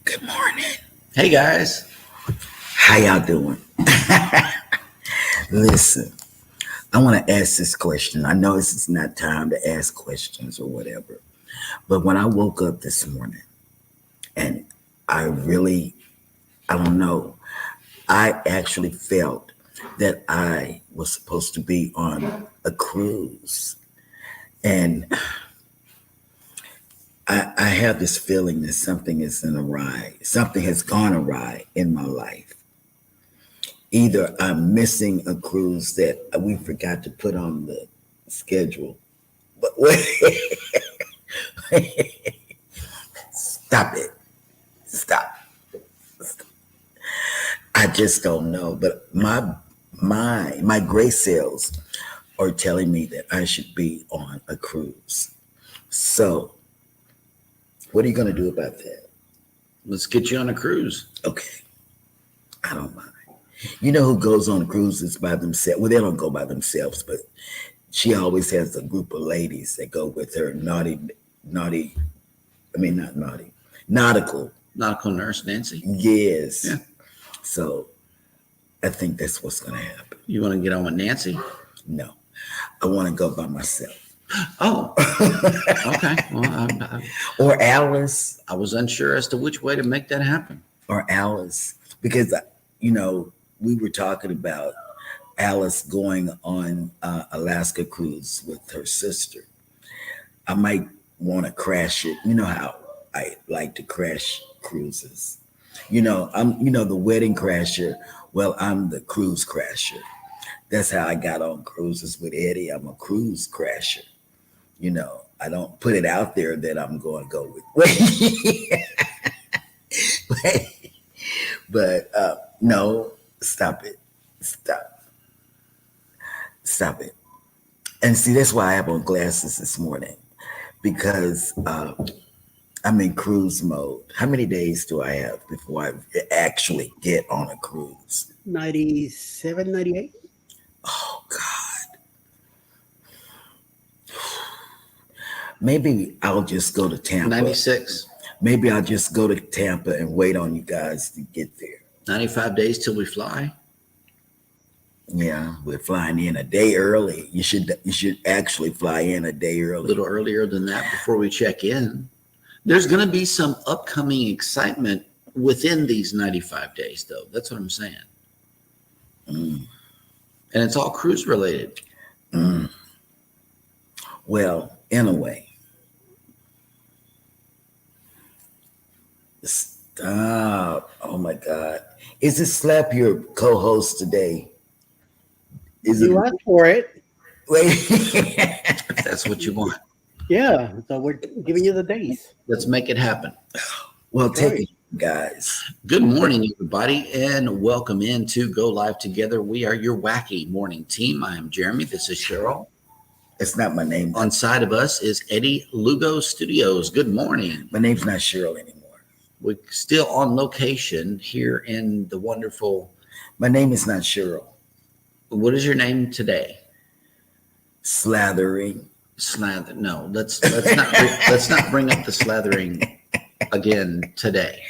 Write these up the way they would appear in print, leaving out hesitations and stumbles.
Good morning. Hey guys. How y'all doing? Listen, I want to ask this question. I know this is not time to ask questions or whatever, but when I woke up this morning and I don't know, I actually felt that I was supposed to be on a cruise. And I have this feeling that something is in awry, something has gone awry in my life. Either I'm missing a cruise that we forgot to put on the schedule. But wait, stop it. Stop. I just don't know. But my gray cells are telling me that I should be on a cruise. So what are you gonna do about that? Let's get you on a cruise. Okay. I don't mind. You know who goes on cruises by themselves? Well, they don't go by themselves, but she always has a group of ladies that go with her. Not naughty, nautical. Nautical nurse Nancy. Yes. Yeah. So I think that's what's going to happen. You want to get on with Nancy? No, I want to go by myself. Oh, okay. Well, or Alice. I was unsure as to which way to make that happen. Or Alice, because we were talking about Alice going on Alaska cruise with her sister. I might want to crash it. You know how I like to crash cruises. I'm the wedding crasher. Well, I'm the cruise crasher. That's how I got on cruises with Eddie. I'm a cruise crasher. I don't put it out there that I'm going to go with. But no, stop it. Stop it. And see, that's why I have on glasses this morning, because I'm in cruise mode. How many days do I have before I actually get on a cruise? 97, 98. Oh, God. Maybe I'll just go to Tampa. 96. Maybe I'll just go to Tampa and wait on you guys to get there. 95 days till we fly. Yeah, we're flying in a day early. You should actually fly in a day early. A little earlier than that before we check in. There's going to be some upcoming excitement within these 95 days, though. That's what I'm saying. And it's all cruise related. Well, in a way. Stop. Oh, my God. Is it Slap your co-host today? You asked for it. Wait. If that's what you want. Yeah, so we're giving you the days. Let's make it happen. Well, take it, guys. Good morning, everybody, and welcome into Go Live Together. We are your wacky morning team. I am Jeremy. This is Cheryl. It's not my name. On side of us is Eddie, Lugo Studios. Good morning. My name's not Cheryl anymore. We're still on location here in the wonderful. My name is not Cheryl. What is your name today? Slathering. No, let's not bring up the slathering again today.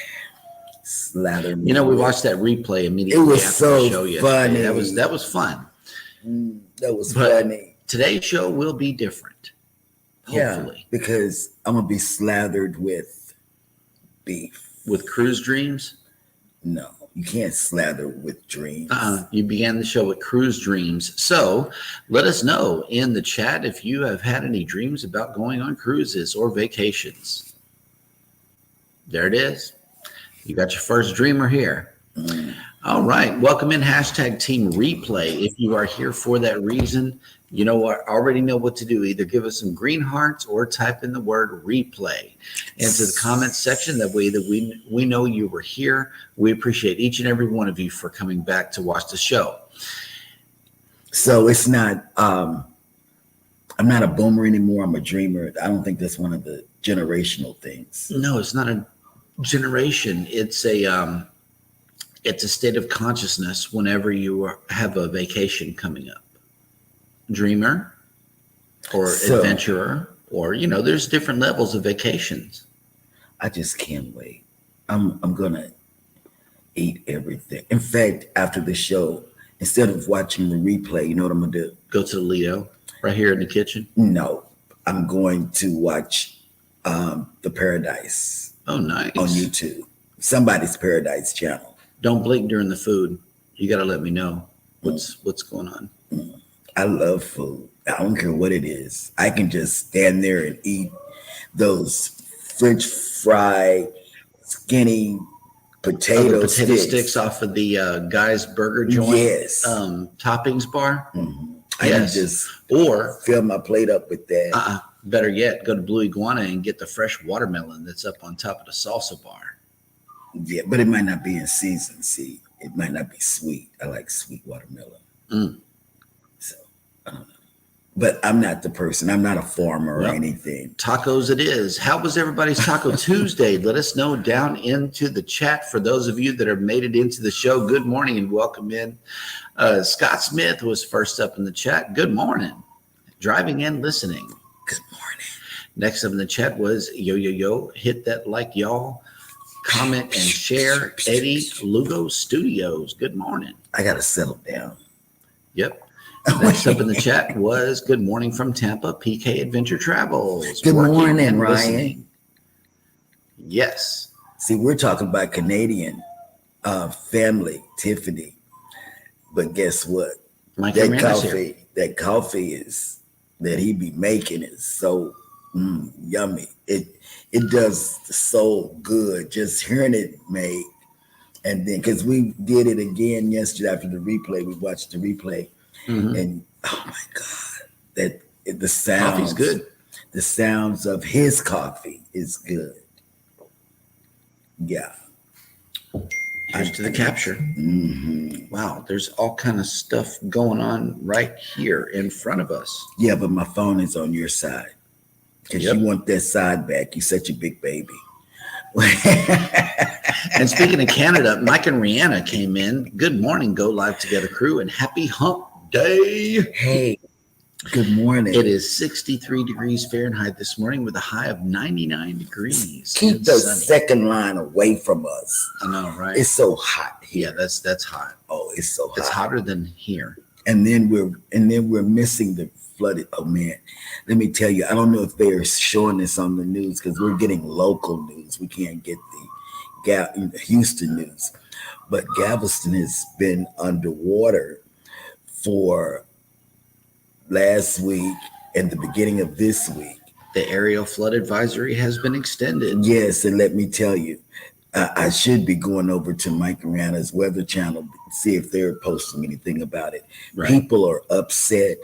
Slathering. We watched that replay immediately. It was after so the show yesterday. funny. That was fun. That was funny. Today's show will be different. Hopefully. Yeah, because I'm gonna be slathered with beef. With cruise dreams? No, you can't slather with dreams. You began the show with cruise dreams. So let us know in the chat if you have had any dreams about going on cruises or vacations. There it is. You got your first dreamer here. All right. Welcome in #Team Replay. If you are here for that reason, you know what? Already know what to do. Either give us some green hearts or type in the word replay into the comments section. That way that we know you were here. We appreciate each and every one of you for coming back to watch the show. So it's not, I'm not a boomer anymore. I'm a dreamer. I don't think that's one of the generational things. No, it's not a generation. It's a state of consciousness whenever you have a vacation coming up. Dreamer or adventurer, or there's different levels of vacations. I just can't wait. I'm gonna eat everything. In fact, after the show, instead of watching the replay, you know what I'm gonna do? Go to the Lido right here in the kitchen. No, I'm going to watch the Paradise Oh, nice. on YouTube. Somebody's Paradise channel. Don't blink during the food. You got to let me know what's going on. I love food. I don't care what it is. I can just stand there and eat those French fry, skinny potato, Potato sticks off of the Guy's Burger Joint. Yes. Toppings bar. I can Yes. just Or fill my plate up with that. better yet, go to Blue Iguana and get the fresh watermelon that's up on top of the salsa bar. Yeah, but it might not be in season. See, it might not be sweet. I like sweet watermelon. So I don't know. But I'm not the person. I'm not a farmer or anything. Tacos it is. How was everybody's Taco Tuesday? Let us know down into the chat. For those of you that have made it into the show, good morning and welcome in. Scott Smith was first up in the chat. Good morning. Driving and listening. Good morning. Next up in the chat was yo. Hit that like, y'all. Comment and share. Eddie Lugo Studios. Good morning. I got to settle down. Yep. Next up in the chat was good morning from Tampa, PK Adventure Travels. Good Working morning, and Ryan. listening. Yes. See, we're talking about Canadian family, Tiffany. But guess what? Mike That Ramirez here. coffee is that he be making is so yummy. It does so good just hearing it made. And then because we did it again yesterday after the replay, we watched the replay. And oh my God, the sounds. Coffee's good. The sounds of his coffee is good. Yeah. Here's to the capture. Wow, there's all kind of stuff going on right here in front of us. Yeah, but my phone is on your side because you want that side back. You're such a big baby. And speaking of Canada, Mike and Rihanna came in. Good morning, Go Live Together crew, and happy hump day. Hey, good morning. It is 63 degrees Fahrenheit this morning with a high of 99 degrees. Keep and the sunny. second line away from us. I know, right? It's so hot Yeah, here. that's hot. Oh, it's so hot. It's hotter than here. And then we're missing the flooded. Oh man, let me tell you, I don't know if they're showing this on the news because we're getting local news. We can't get the Houston news, but Galveston has been underwater for last week and the beginning of this week. The aerial flood advisory has been extended. Yes, and let me tell you, I should be going over to Mike and Rihanna's Weather Channel, see if they're posting anything about it. Right. People are upset.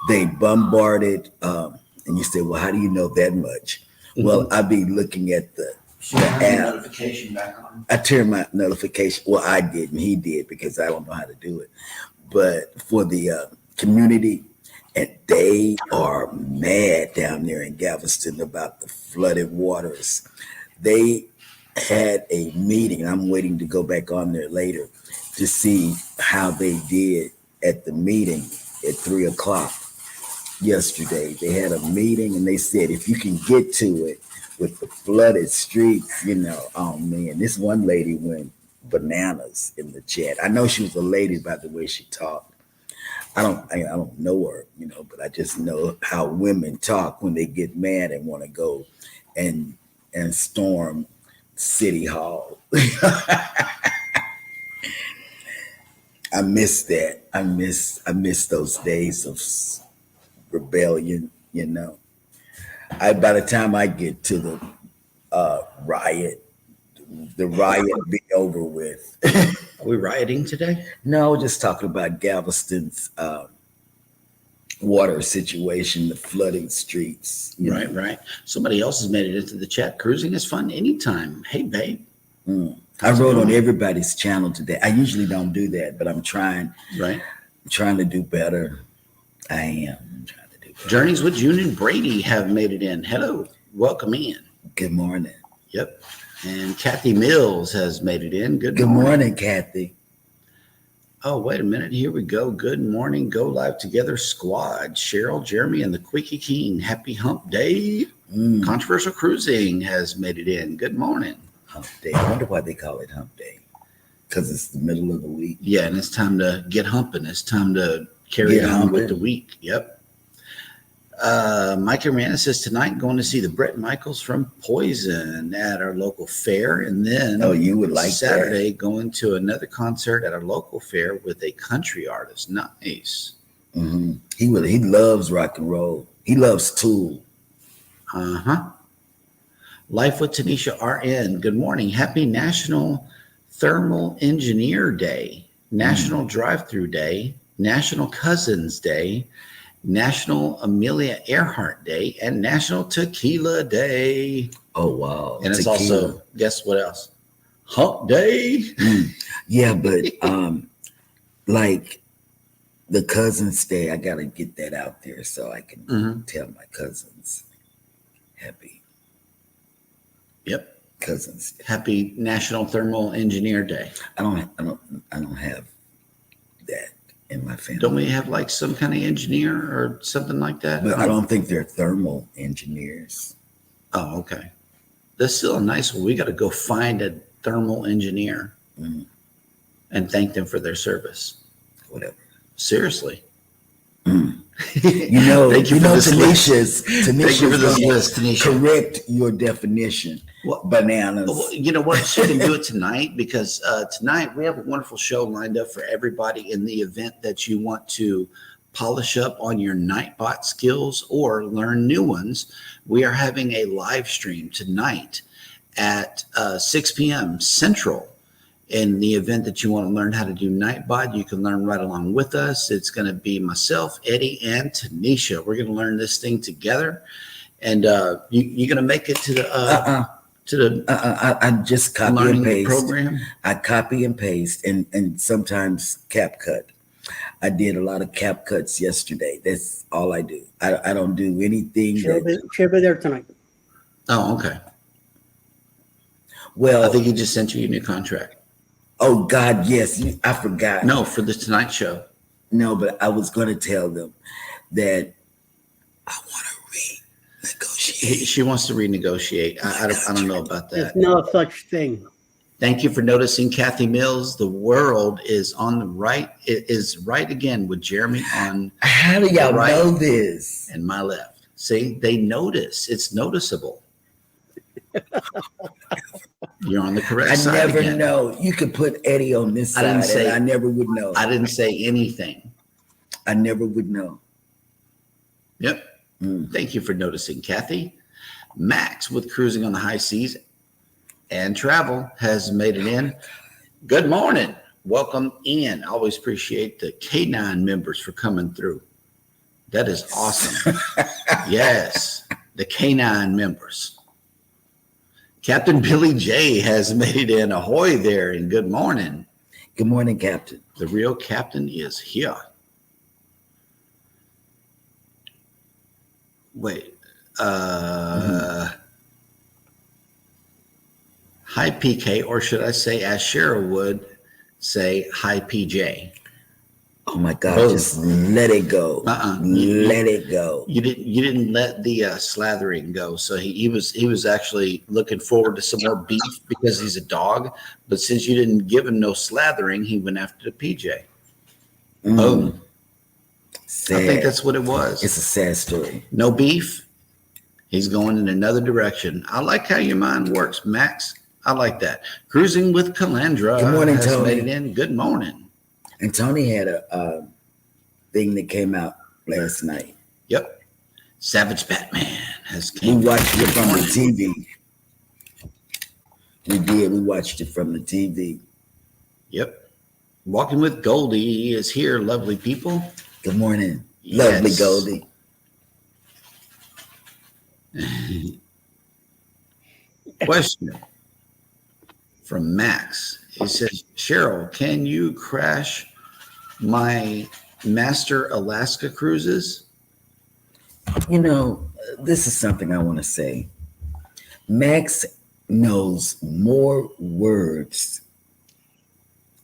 They bombarded, and you say, well, how do you know that much? Well, I be looking at the app. Notification back on. I turned my notification. Well, I didn't. He did because I don't know how to do it. But for the community, and they are mad down there in Galveston about the flooded waters. They had a meeting. I'm waiting to go back on there later to see how they did at the meeting at 3:00 yesterday. They had a meeting and they said, if you can get to it with the flooded streets, oh man, this one lady went bananas in the chat. I know she was a lady by the way she talked. I don't know her, but I just know how women talk when they get mad and want to go and storm City Hall. I miss that. I miss those days of rebellion. By the time I get to the riot, the riot be over with. Are we rioting today? No, just talking about Galveston's water situation, the flooding streets. Right. Somebody else has made it into the chat. Cruising is fun anytime. Hey, babe. I wrote on everybody's channel today. I usually don't do that, but I'm trying. Right. I'm trying to do better. I am. I'm trying to do better. Journeys with June and Brady have made it in. Hello. Welcome in. Good morning. Yep. And Kathy Mills has made it in. Good Good morning. morning, Kathy. Oh, wait a minute. Here we go. Good morning. Go Live Together squad. Cheryl, Jeremy, and the Quickie King. Happy hump day. Controversial Cruising has made it in. Good morning. Hump day. I wonder why they call it hump day. Because it's the middle of the week. Yeah, and it's time to get humping. It's time to carry on with the week. Yep. Mike Arana says tonight going to see the Bret Michaels from Poison at our local fair, and then you would like Saturday going to another concert at our local fair with a country artist. Nice. Mm-hmm. He loves rock and roll. He loves Tool. Life with Tanisha RN. Good morning. Happy National Thermal Engineer Day, National Drive-Through Day, National Cousins Day, National Amelia Earhart Day, and National Tequila Day. Oh, wow. And it's also, guess what else? Hump Day. Yeah, but like the Cousins Day, I got to get that out there so I can tell my cousins happy. Yep. Cousins Day. Happy National Thermal Engineer Day. I don't have that in my family. Don't we have like some kind of engineer or something like that? But I don't think they're thermal engineers. Oh, okay. That's still a nice one. We got to go find a thermal engineer and thank them for their service. Whatever. Seriously. Tanisha's Thank you for this list, Tanisha. Correct your definition. Bananas. Well, you know what? She can do it tonight because tonight we have a wonderful show lined up for everybody in the event that you want to polish up on your Nightbot skills or learn new ones. We are having a live stream tonight at 6 p.m. Central. In the event that you want to learn how to do Nightbot, you can learn right along with us. It's going to be myself, Eddie, and Tanisha. We're going to learn this thing together. And you're going to make it to the I just copy and paste program. I copy and paste and sometimes CapCut. I did a lot of CapCuts yesterday. That's all I do. I don't do anything. She'll be there tonight. Oh, okay. Well, I think he just sent you a new contract. Oh God, yes. I forgot. No, for the Tonight Show. No, but I was going to tell them that I want to renegotiate. She wants to renegotiate. I don't know about that. There's no such thing. Thank you for noticing, Kathy Mills. The world is on the right. It is right again with Jeremy on. How do y'all know this? And my left. See, they notice. It's noticeable. You're on the correct side. I never know. You could put Eddie on this side, and I never would know. I didn't say anything. I never would know. Yep. Thank you for noticing, Kathy. Max with Cruising on the High Seas and Travel has made it in. Good morning. Welcome in. I always appreciate the K9 members for coming through. That is awesome. Yes, the K9 members. Captain Billy J has made it in. Ahoy there, and good morning. Good morning, Captain. The real captain is here. Wait. Hi, PK, or should I say, as Cheryl would say, hi, PJ. Oh my God! Just let it go. Let it go. You didn't let the slathering go. So he was actually looking forward to some more beef because he's a dog. But since you didn't give him no slathering, he went after the PJ. Boom. Sad. I think that's what it was. It's a sad story. No beef. He's going in another direction. I like how your mind works, Max. I like that. Cruising with Calandra. Good morning, has Tony. Made it in. Good morning. And Tony had a thing that came out last night. Yep. Savage Batman has came. We watched it from the TV. We did. We watched it from the TV. Yep. Walking with Goldie is here, lovely people. Good morning. Yes. Lovely Goldie. Question from Max. He says, Cheryl, can you crash my Master Alaska cruises? You know, this is something I want to say. Max knows more words,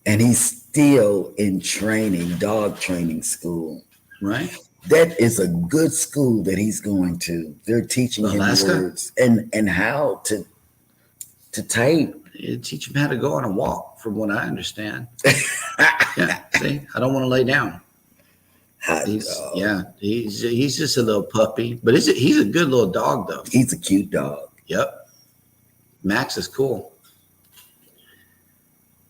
and he's still in training, dog training school. Right. That is a good school that he's going to. They're teaching Alaska? him words and how to To type. You teach him how to go on a walk, from what I understand. Yeah, see, I don't want to lay down. Hot He's dog. he's just a little puppy, but he's a good little dog though. He's a cute dog. Yep, Max is cool.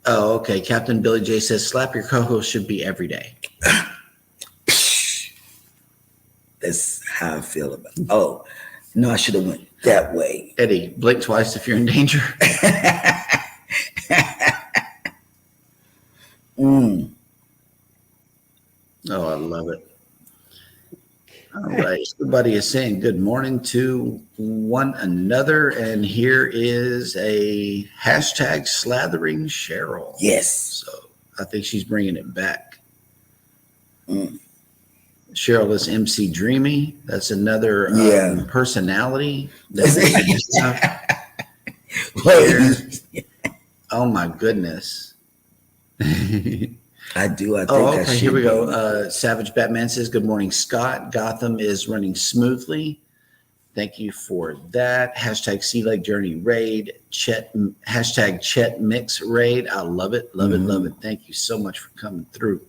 Oh, okay. Captain Billy J says, "Slap your co-host should be every day." That's how I feel about it. Oh, no, I should have went that way. Eddie, blink twice if you're in danger. Oh, I love it. All right. Everybody is saying good morning to one another. And here is a hashtag slathering Cheryl. Yes. So I think she's bringing it back. Cheryl is MC Dreamy. That's another personality. Oh, my goodness. I do. I think okay. Here we go. Savage Batman says, good morning, Scott. Gotham is running smoothly. Thank you for that. Hashtag Sea Lake Journey Raid. Hashtag Chet Mix Raid. I love it. Love it. Love it. Thank you so much for coming through.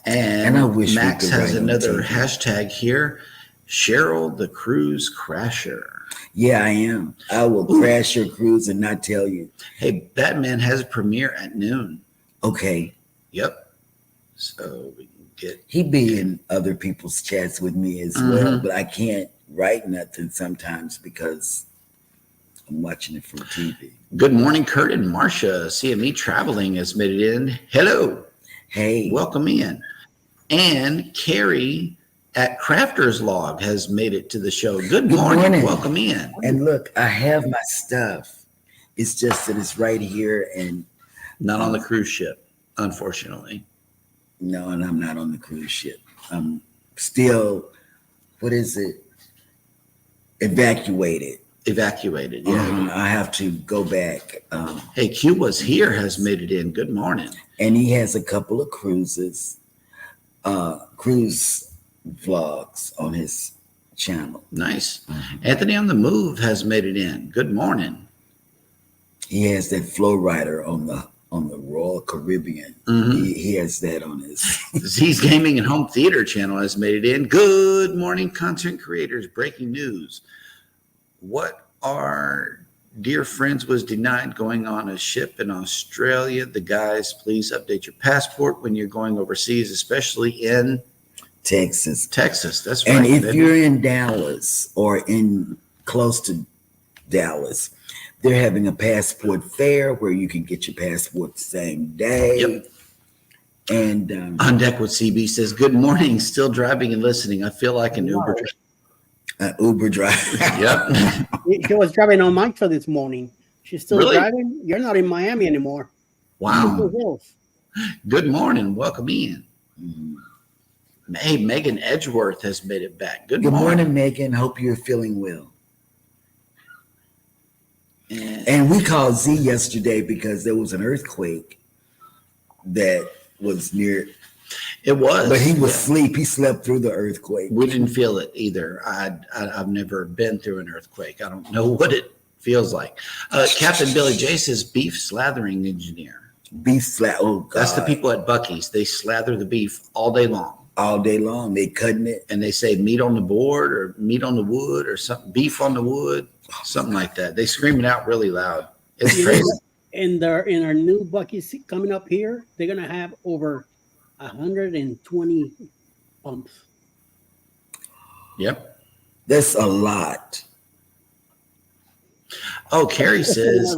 And I wish Max has another hashtag here. Cheryl the Cruise Crasher. Yeah, I am. I will crash your cruise and not tell you. Hey, Batman has a premiere at noon. Okay. Yep. So we can get. He be in other people's chats with me as well, but I can't write nothing sometimes because I'm watching it from TV. Good morning, Kurt and Marcia. CME Traveling has made it in. Hello. Hey. Welcome in. And Carrie at Crafter's Log has made it to the show. Good morning. Welcome in. And look, I have my stuff. It's just that it's right here and not on the cruise ship, unfortunately. No, and I'm not on the cruise ship. I'm still, what is it? Evacuated. Yeah. I have to go back. Hey, Q was here, has made it in. Good morning. And he has a couple of cruise vlogs on his channel. Nice. Anthony on the Move has made it in. Good morning. He has that flow rider on the Royal Caribbean. He has that on his. Z's Gaming and Home Theater channel has made it in. Good morning, content creators. Breaking news. What our dear friends was denied going on a ship in Australia. The guys, please update your passport when you're going overseas, especially in Texas. That's right. And if you're in Dallas or in close to Dallas, they're having a passport fair where you can get your passport the same day. Yep. And On Deck with CB says, good morning. Still driving and listening. I feel like an Uber driver. Uber driver. Yep. She was driving on my truck this morning. She's still driving. You're not in Miami anymore. Wow. Good morning. Welcome in. Hey, Megan Edgeworth has made it back. Good morning, Megan. Hope you're feeling well. And we called Z yesterday because there was an earthquake that was near. It was. But he was asleep. He slept through the earthquake. We didn't feel it either. I've never been through an earthquake. I don't know what it feels like. Captain Billy J says beef slathering engineer. Oh, God. That's the people at Buc-ee's. They slather the beef all day long. All day long. They cutting it. And they say meat on the board or meat on the wood or something, beef on the wood, something like that. They scream it out really loud. It's crazy. In our new Buc-ee's coming up here, they're going to have over 120 pumps. Yep. That's a lot. Oh, Carrie says,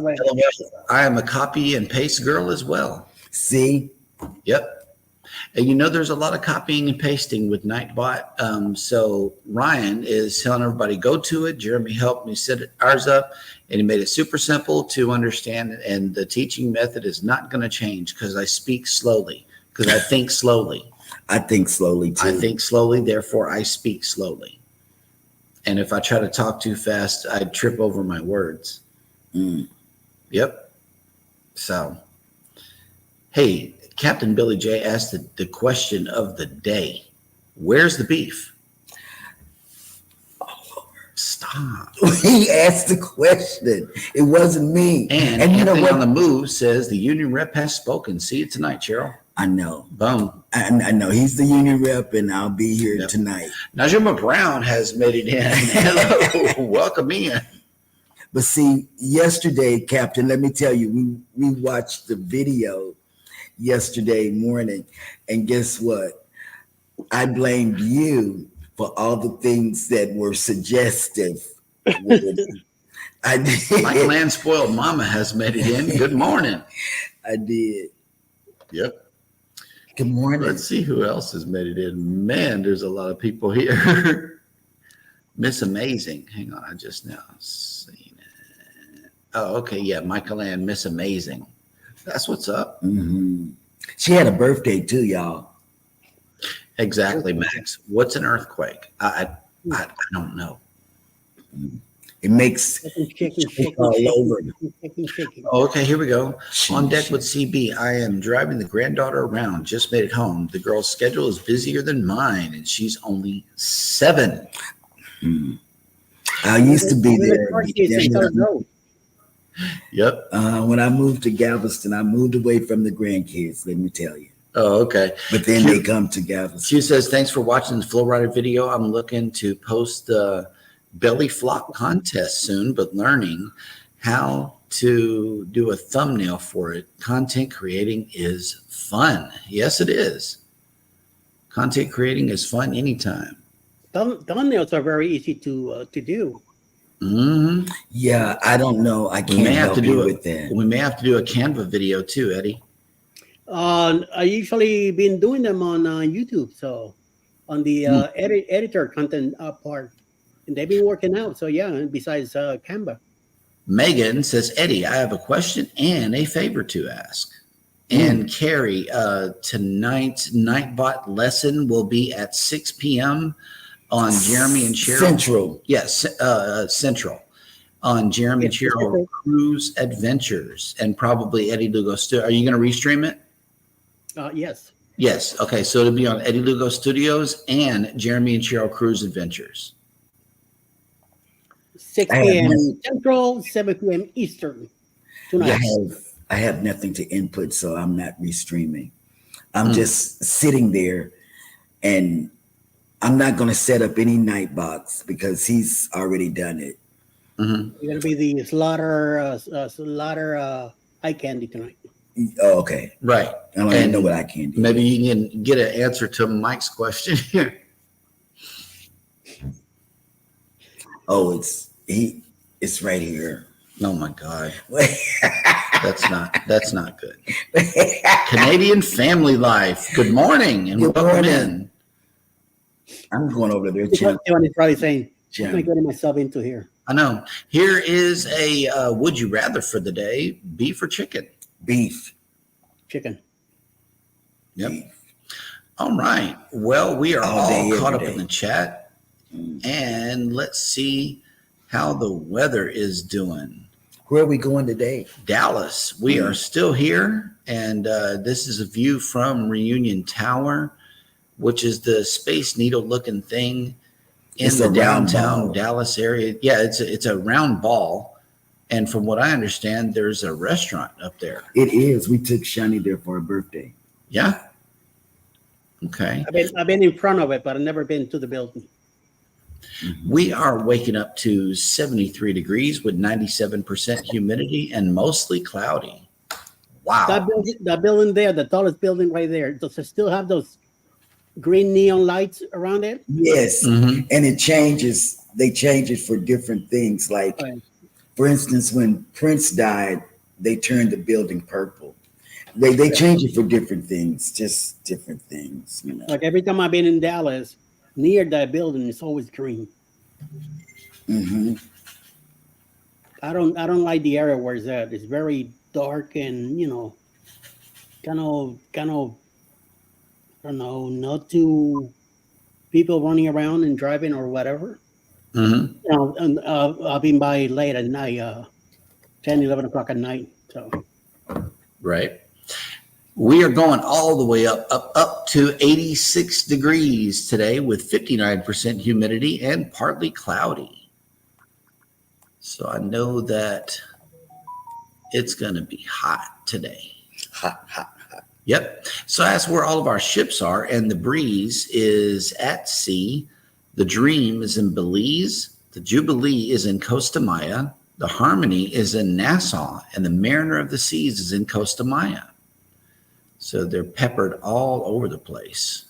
I am a copy and paste girl as well. See? Yep. And there's a lot of copying and pasting with Nightbot. So Ryan is telling everybody, go to it. Jeremy helped me set ours up, and he made it super simple to understand. And the teaching method is not going to change because I speak slowly, because I think slowly. I think slowly, too. I think slowly, therefore I speak slowly. And if I try to talk too fast, I trip over my words. Yep. So, hey, Captain Billy J asked the question of the day. Where's the beef? All over. Stop He asked the question. It wasn't me. And you know Anthony what? on the move says the union rep has spoken. See you tonight, Cheryl. I know. Boom. I know he's the union rep, and I'll be here Yep. tonight. Najima Brown has made it in. Hello. Welcome in. But see, yesterday, Captain, let me tell you, we watched the video yesterday morning, and guess what? I blamed you for all the things that were suggestive. I did. Michael Ann Spoiled Mama has made it in. Good morning. I did. Yep. Good morning. Let's see who else has made it in. Man, there's a lot of people here. Miss Amazing. Hang on, I just now seen it. Oh, okay. Yeah, Michael Ann, Miss Amazing. That's what's up. Mm-hmm. She had a birthday too, y'all. Exactly, Max. What's an earthquake? I don't know. It makes Shaking, all over. shaking. Oh, okay, here we go. On deck Sheesh. with CB. I am driving the granddaughter around. Just made it home. The girl's schedule is busier than mine, and she's only 7. I used to be there. Yep. When I moved to Galveston, I moved away from the grandkids, let me tell you. Oh, okay. But then they come to Galveston. She says, thanks for watching the Flow Rider video. I'm looking to post the belly flop contest soon, but learning how to do a thumbnail for it. Content creating is fun. Yes, it is. Content creating is fun anytime. Thumbnails are very easy to do. Mm-hmm. Yeah, I don't know. I can't help you with that. We may have to do a Canva video too, Eddie. I usually been doing them on YouTube, so on the editor content part, and they've been working out. So yeah, besides Canva. Megan says, Eddie, I have a question and a favor to ask. And Carrie, tonight's Nightbot lesson will be at 6 p.m. on Jeremy and Cheryl. Central. Yes, Central. On Jeremy and Sheryl Cruise Adventures and probably Eddie Lugo. Are you going to restream it? Yes. Yes. Okay. So it'll be on Eddie Lugo Studios and Jeremy and Sheryl Cruise Adventures. 6 p.m. Central, 7 p.m. Eastern. Tonight. I have nothing to input, so I'm not restreaming. I'm just sitting there, and I'm not going to set up any night box because he's already done it. Mm-hmm. You're going to be the slaughter eye candy tonight. Oh, okay. Right. I don't even know what I can do. Maybe you can get an answer to Mike's question here. Oh, it's right here. Oh my God. That's not good. Canadian Family Life. Good morning and welcome in. I'm going over there. John is probably saying, what am I getting myself into here? I know. Here is a would you rather for the day, beef or chicken? Beef. Chicken. Yep. Beef. All right. Well, we are All day, all caught up every in day. the chat. And let's see how the weather is doing. Where are we going today? Dallas. We are still here. And this is a view from Reunion Tower, which is the Space Needle looking thing in It's the a round downtown ball. Dallas area. Yeah, it's a round ball. And from what I understand, there's a restaurant up there. It is. We took Shani there for her birthday. Yeah. Okay. I've been in front of it, but I've never been to the building. We are waking up to 73 degrees with 97% humidity and mostly cloudy. Wow. That building there, the tallest building right there, does it still have those green neon lights around it? Yes. Mhm. And it changes. They change it for different things. Like, Right. for instance, when Prince died, they turned the building purple. They change it for different things, just different things, you know. Like every time I've been in Dallas, near that building, it's always green. Mm-hmm. I don't like the area where it's at. It's very dark and kind of I don't know, not too people running around and driving or whatever. Mm-hmm. And I've been by late at night, 10, 11 o'clock at night. So Right. We are going all the way up to 86 degrees today with 59% humidity and partly cloudy. So I know that it's going to be hot today. Hot, hot, hot. Yep. So that's where all of our ships are. And the Breeze is at sea. The Dream is in Belize. The Jubilee is in Costa Maya. The Harmony is in Nassau. And the Mariner of the Seas is in Costa Maya. So they're peppered all over the place.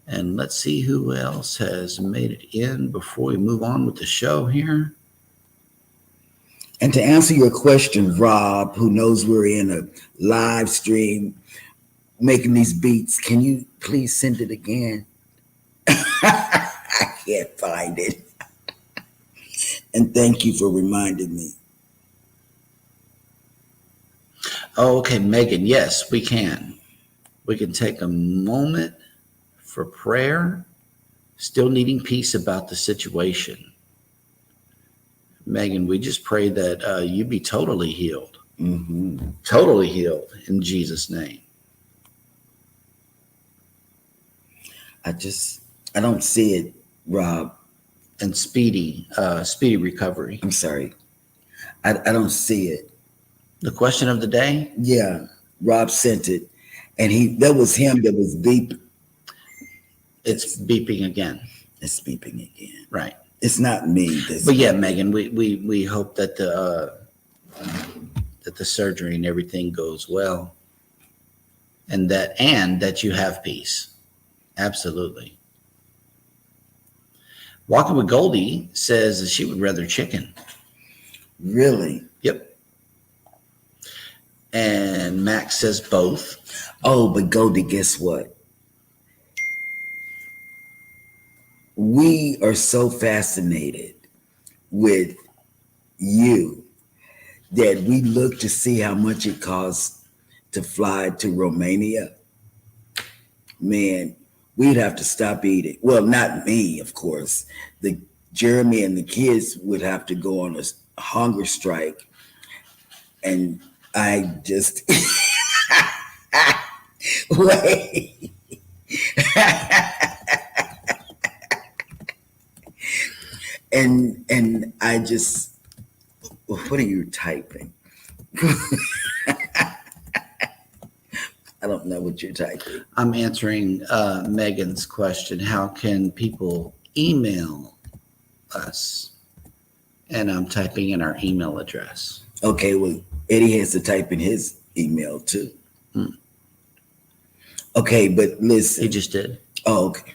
And let's see who else has made it in before we move on with the show here. And to answer your question, Rob, who knows we're in a live stream making these beats, can you please send it again? I can't find it. And thank you for reminding me. Oh, okay, Megan. Yes, we can. We can take a moment for prayer, still needing peace about the situation. Megan, we just pray that you be totally healed. Mm-hmm. Totally healed in Jesus' name. I don't see it, Rob. And speedy recovery. I'm sorry. I don't see it. The question of the day? Yeah, Rob sent it. And that was him that was beeping. It's beeping again. It's beeping again. Right. It's not me. But yeah, Megan, we hope that the surgery and everything goes well, and that you have peace. Absolutely. Walking with Goldie says that she would rather chicken. Really? Yep. And Max says both. Oh, but Goldie, guess what? We are so fascinated with you that we look to see how much it costs to fly to Romania. Man, we'd have to stop eating. Well, not me, of course. Jeremy and the kids would have to go on a hunger strike. And I just wait. And I just, what are you typing? I don't know what you're typing. I'm answering Megan's question. How can people email us? And I'm typing in our email address. Okay, well, Eddie has to type in his email too. Okay, but listen. He just did. Oh, okay.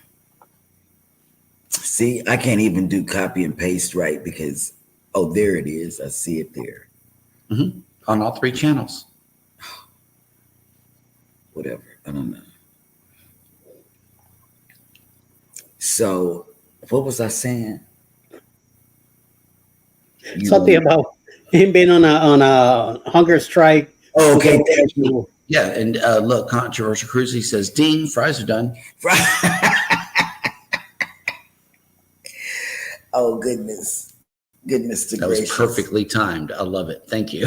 See, I can't even do copy and paste right because, oh, there it is. I see it there. Mm-hmm. On all three channels. Whatever. I don't know. So, what was I saying? Something about him being on a hunger strike. Oh, okay. Thank you. Yeah, and look, Controversial Cruisy says, Dean, fries are done. Oh, goodness to That gracious. was perfectly timed. I love it. Thank you.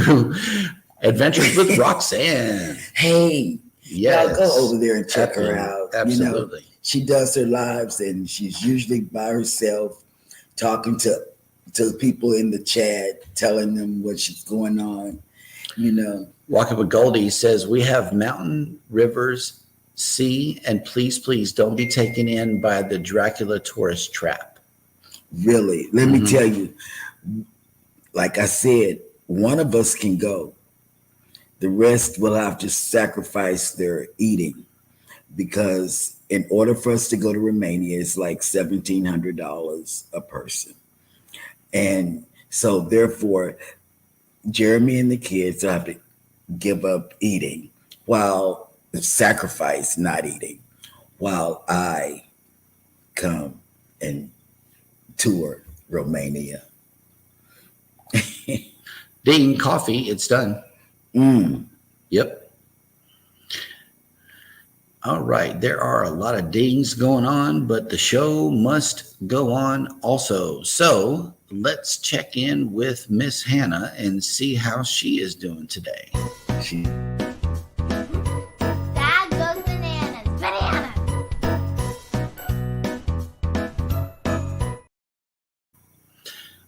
Adventures with Roxanne. Hey, yeah, go over there and check her out. Absolutely. You know, she does her lives, and she's usually by herself, talking to people in the chat, telling them what's going on. You know, Walking with Goldie says, we have mountain, rivers, sea, and please don't be taken in by the Dracula tourist trap. Really, let me tell you, like I said, one of us can go. The rest will have to sacrifice their eating, because in order for us to go to Romania, it's like $1,700 a person. And so therefore, Jeremy and the kids will have to give up eating, while sacrifice not eating, while I come and tour Romania. Dean, coffee, it's done. Yep. All right. There are a lot of dings going on, but the show must go on also. So let's check in with Miss Hannah and see how she is doing today. Dad goes bananas. Bananas.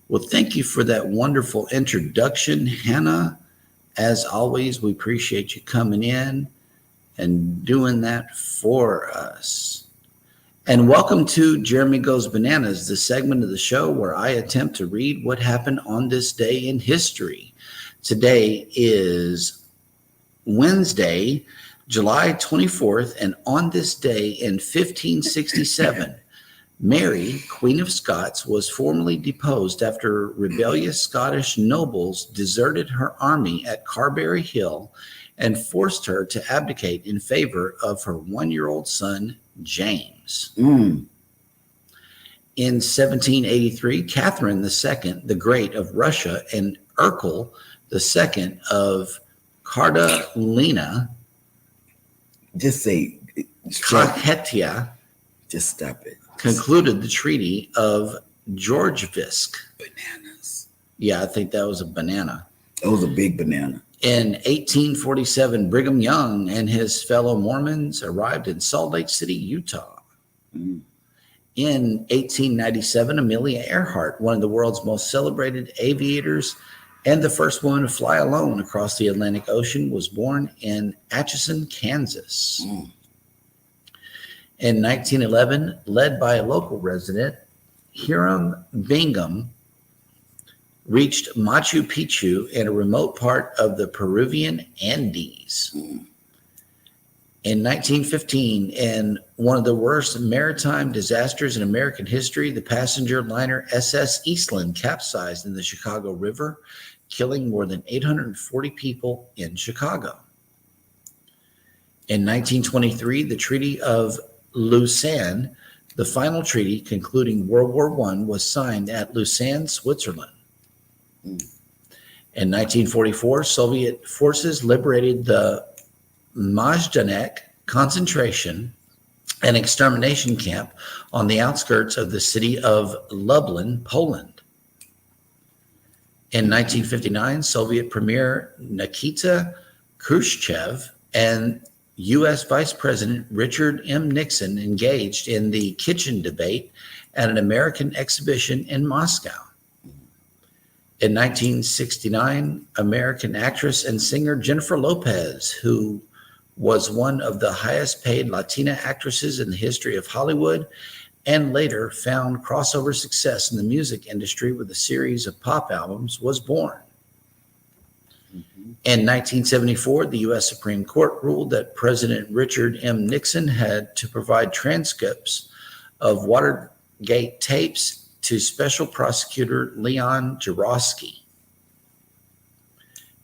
Well, thank you for that wonderful introduction, Hannah. As always, we appreciate you coming in and doing that for us. And welcome to Jeremy Goes Bananas, the segment of the show where I attempt to read what happened on this day in history. Today is Wednesday, July 24th, and on this day in 1567, Mary, Queen of Scots, was formally deposed after rebellious Scottish nobles deserted her army at Carberry Hill and forced her to abdicate in favor of her one-year-old son, James. In 1783, Catherine II, the Great of Russia, and Urkel II of Karolina Just say, Kakheta just stop it. concluded the Treaty of Georgievsk. Bananas. Yeah, I think that was a banana. That was a big banana. In 1847, Brigham Young and his fellow Mormons arrived in Salt Lake City, Utah. Mm. In 1897, Amelia Earhart, one of the world's most celebrated aviators and the first woman to fly alone across the Atlantic Ocean, was born in Atchison, Kansas. Mm. In 1911, led by a local resident, Hiram Bingham reached Machu Picchu in a remote part of the Peruvian Andes. Mm. In 1915, in one of the worst maritime disasters in American history, the passenger liner SS Eastland capsized in the Chicago River, killing more than 840 people in Chicago. In 1923, the Treaty of Lausanne, the final treaty concluding World War I, was signed at Lausanne, Switzerland. Mm. In 1944, Soviet forces liberated the Majdanek concentration and extermination camp on the outskirts of the city of Lublin, Poland. In 1959, Soviet Premier Nikita Khrushchev and U.S. Vice President Richard M. Nixon engaged in the kitchen debate at an American exhibition in Moscow. In 1969, American actress and singer Jennifer Lopez, who was one of the highest paid Latina actresses in the history of Hollywood, and later found crossover success in the music industry with a series of pop albums, was born. In 1974, the U.S. Supreme Court ruled that President Richard M. Nixon had to provide transcripts of Watergate tapes to Special Prosecutor Leon Jaroski.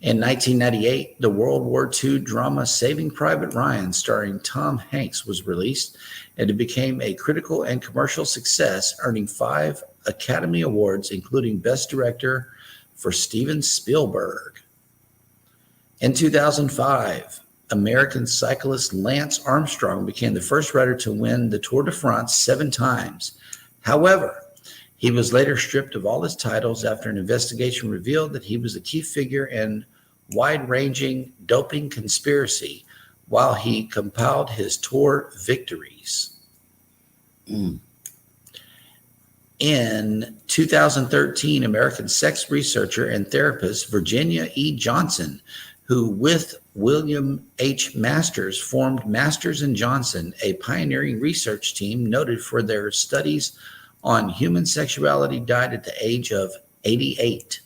In 1998, the World War II drama Saving Private Ryan, starring Tom Hanks, was released, and it became a critical and commercial success, earning 5 Academy Awards, including Best Director for Steven Spielberg. In 2005, American cyclist Lance Armstrong became the first rider to win the Tour de France 7 times. However, he was later stripped of all his titles after an investigation revealed that he was a key figure in wide-ranging doping conspiracy while he compiled his Tour victories. Mm. In 2013, American sex researcher and therapist Virginia E. Johnson, who with William H. Masters formed Masters and Johnson, a pioneering research team noted for their studies on human sexuality, died at the age of 88.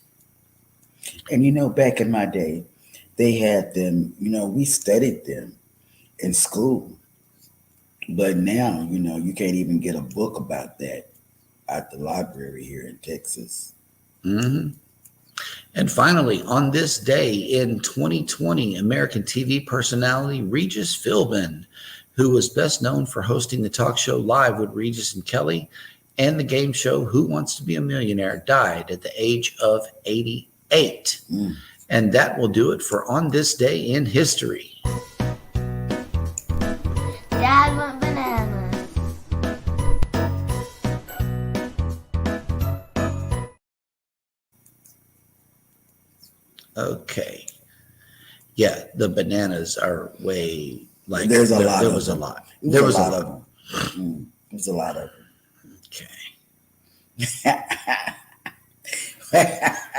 And back in my day, they had them, we studied them in school. But now, you can't even get a book about that at the library here in Texas. Mm-hmm. And finally, on this day in 2020, American TV personality Regis Philbin, who was best known for hosting the talk show Live with Regis and Kelly and the game show Who Wants to Be a Millionaire, died at the age of 88. Mm. And that will do it for On This Day in History. Dad want bananas. Okay. Yeah, the bananas are way like There's a lot. There of was them. a lot. There was a lot of them. There's a lot of them. Okay.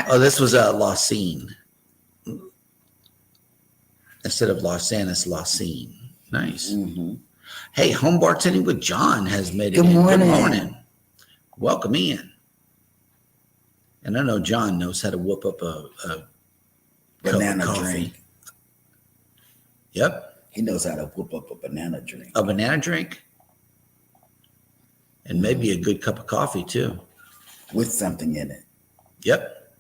Oh, this was Lausanne. Instead of Lausanne, it's Lausanne. Nice. Mhm. Hey, home bartending with John has made it Good in. morning. Good morning. Welcome in. And I know John knows how to whoop up a Banana cup of coffee. drink. Yep. He knows how to whoop up a banana drink. A banana drink. And maybe a good cup of coffee too. With something in it. Yep.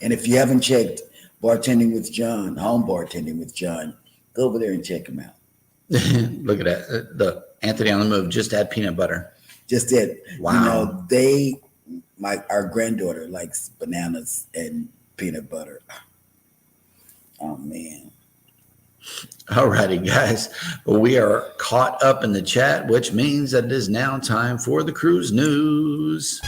And if you haven't checked Bartending with John, Home Bartending with John, go over there and check him out. Look at that. The Anthony on the move. Just add peanut butter. Just that, Wow. our granddaughter likes bananas and peanut butter. Oh man. All righty, guys. Well, we are caught up in the chat, which means that it is now time for the cruise news.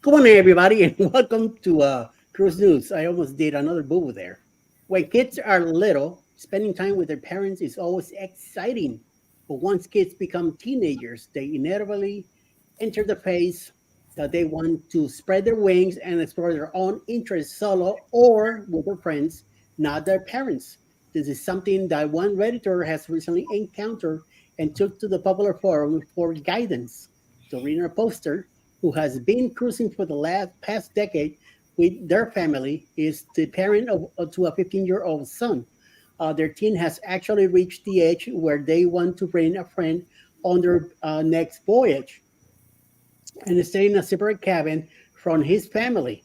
Good morning, everybody, and welcome to Cruise News. I almost did another boo there. When kids are little, spending time with their parents is always exciting. But once kids become teenagers, they inevitably enter the phase that they want to spread their wings and explore their own interests solo or with their friends, not their parents. This is something that one Redditor has recently encountered and took to the popular forum for guidance. Dorina Poster, who has been cruising for the past decade with their family, is the parent to a 15-year-old son. Their teen has actually reached the age where they want to bring a friend on their next voyage and stay in a separate cabin from his family.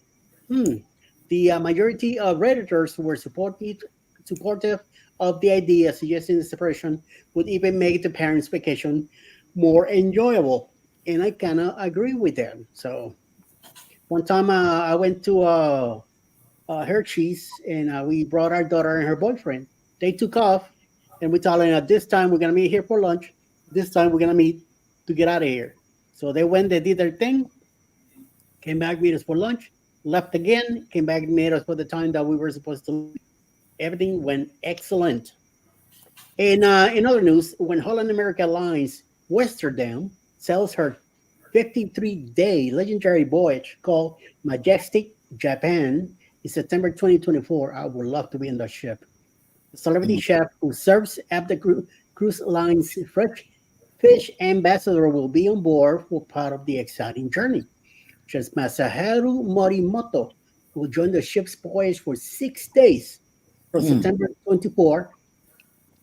The majority of Redditors were supportive of the idea, suggesting the separation would even make the parents' vacation more enjoyable. And I kind of agree with them. So one time I went to Hershey's and we brought our daughter and her boyfriend. They took off and we told them at this time we're going to meet here for lunch. This time we're going to meet to get out of here. So they went, they did their thing, came back, meet us for lunch, left again, came back and met us for the time that we were supposed to leave. Everything went excellent. And in other news, when Holland America Lines Westerdam sails her 53-day legendary voyage called Majestic Japan in September 2024, I would love to be in that ship. The celebrity chef who serves at the cruise line's fresh fish ambassador will be on board for part of the exciting journey. Chef Masaharu Morimoto will join the ship's voyage for 6 days from September 24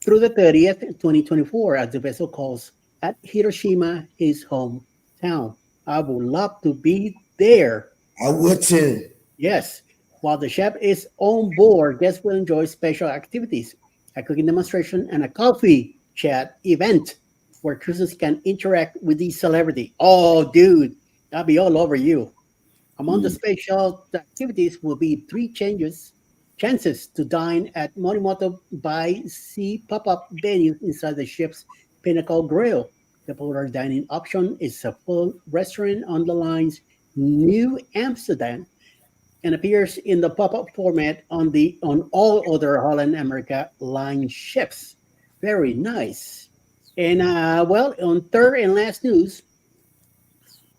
through the 30th, 2024, as the vessel calls at Hiroshima, his hometown. I would love to be there. I would too. Yes. While the chef is on board, guests will enjoy special activities, a cooking demonstration, and a coffee chat event where cruisers can interact with the celebrity. Oh, dude, I'll be all over you. Among the special activities will be 3 chances to dine at Morimoto by Sea pop-up venues inside the ship's Pinnacle Grill. The popular dining option is a full restaurant on the line's New Amsterdam and appears in the pop-up format on all other Holland America Line ships. Very nice. And on third and last news,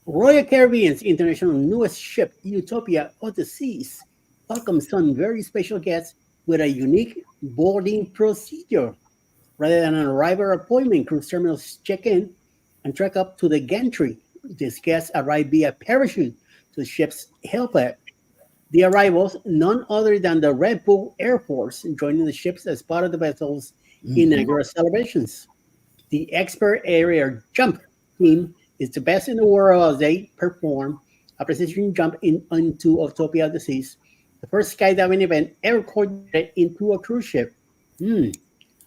Royal Caribbean's international newest ship, Utopia of the Seas, welcomes some very special guests with a unique boarding procedure. Rather than an arrival appointment, cruise terminals check in and trek up to the gantry. These guests arrive via parachute to the ship's helipad. The arrivals, none other than the Red Bull Air Force, joining the ships as part of the vessel's inaugural celebrations. The expert area jump team is the best in the world as they perform a precision jump into Utopia of the Seas, the first skydiving event ever coordinated into a cruise ship.